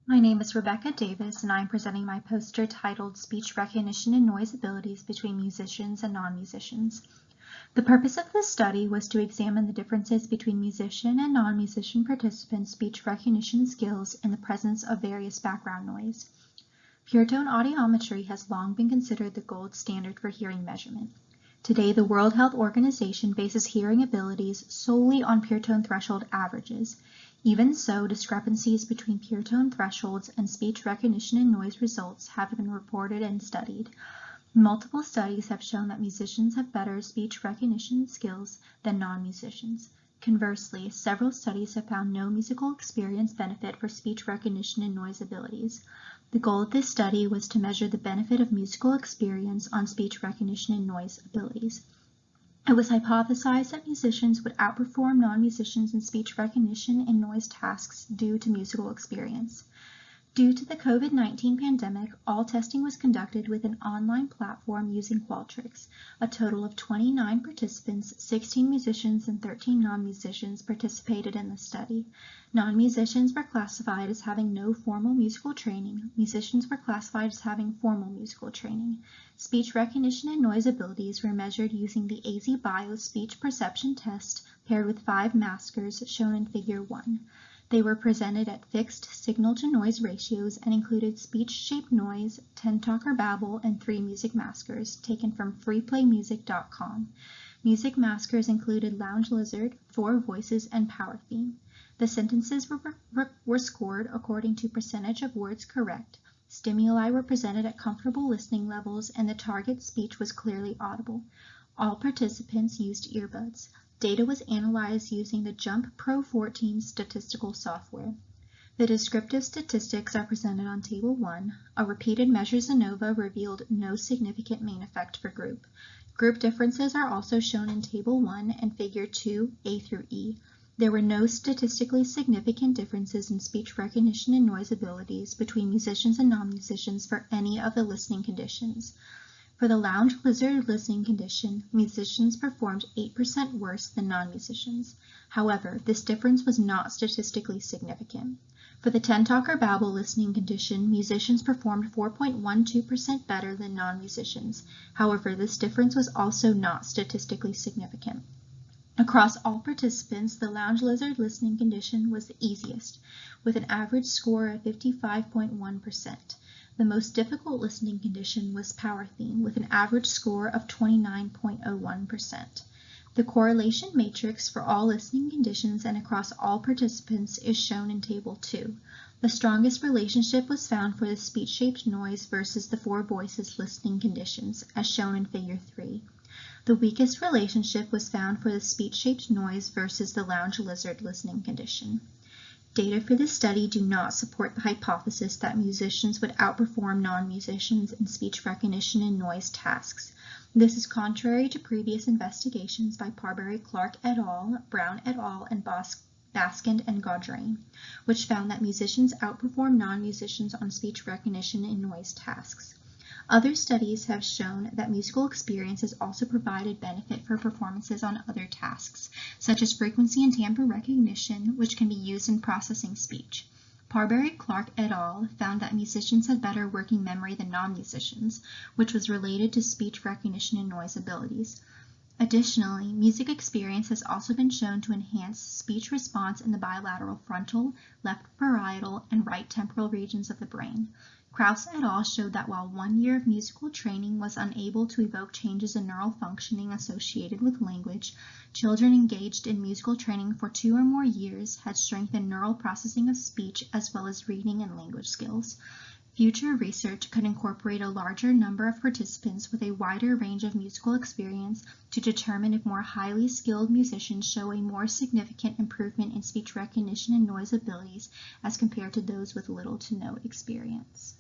My name is Rebecca Davis, and I am presenting my poster titled Speech Recognition and Noise Abilities Between Musicians and Non-Musicians. The purpose of this study was to examine the differences between musician and non-musician participants' speech recognition skills in the presence of various background noise. Pure tone audiometry has long been considered the gold standard for hearing measurement. Today, the World Health Organization bases hearing abilities solely on pure tone threshold averages. Even so, discrepancies between pure tone thresholds and speech recognition and noise results have been reported and studied. Multiple studies have shown that musicians have better speech recognition skills than non-musicians. Conversely, several studies have found no musical experience benefit for speech recognition and noise abilities. The goal of this study was to measure the benefit of musical experience on speech recognition and noise abilities. It was hypothesized that musicians would outperform non-musicians in speech recognition and noise tasks due to musical experience. Due to the COVID-19 pandemic, all testing was conducted with an online platform using Qualtrics. A total of 29 participants, 16 musicians and 13 non-musicians participated in the study. Non-musicians were classified as having no formal musical training. Musicians were classified as having formal musical training. Speech recognition and noise abilities were measured using the AzBio speech perception test paired with 5 maskers shown in Figure 1. They were presented at fixed signal-to-noise ratios and included speech-shaped noise, 10 talk or babble, and 3 music maskers taken from freeplaymusic.com. Music maskers included Lounge Lizard, 4 Voices, and Power Theme. The sentences were scored according to percentage of words correct. Stimuli were presented at comfortable listening levels, and the target speech was clearly audible. All participants used earbuds. Data was analyzed using the JUMP Pro 14 statistical software. The descriptive statistics are presented on Table 1. A repeated measures ANOVA revealed no significant main effect for group. Group differences are also shown in Table 1 and Figure 2, A through E. There were no statistically significant differences in speech recognition and noise abilities between musicians and non-musicians for any of the listening conditions. For the Lounge Lizard listening condition, musicians performed 8% worse than non-musicians. However, this difference was not statistically significant. For the 10 talk or babble listening condition, musicians performed 4.12% better than non-musicians. However, this difference was also not statistically significant. Across all participants, the Lounge Lizard listening condition was the easiest, with an average score of 55.1%. The most difficult listening condition was Power Theme, with an average score of 29.01%. The correlation matrix for all listening conditions and across all participants is shown in Table 2. The strongest relationship was found for the speech-shaped noise versus the 4 voices listening conditions, as shown in Figure 3. The weakest relationship was found for the speech-shaped noise versus the Lounge Lizard listening condition. Data for this study do not support the hypothesis that musicians would outperform non-musicians in speech recognition and noise tasks. This is contrary to previous investigations by Parberry, Clark et al., Brown et al., and Baskind and Gaudrain, which found that musicians outperform non-musicians on speech recognition and noise tasks. Other studies have shown that musical experience has also provided benefit for performances on other tasks, such as frequency and timbre recognition, which can be used in processing speech. Parberry, Clark et al. Found that musicians had better working memory than non-musicians, which was related to speech recognition and noise abilities. Additionally, music experience has also been shown to enhance speech response in the bilateral frontal, left parietal, and right temporal regions of the brain. Krause et al. Showed that while 1 year of musical training was unable to evoke changes in neural functioning associated with language, children engaged in musical training for 2 or more years had strengthened neural processing of speech as well as reading and language skills. Future research could incorporate a larger number of participants with a wider range of musical experience to determine if more highly skilled musicians show a more significant improvement in speech recognition and noise abilities as compared to those with little to no experience.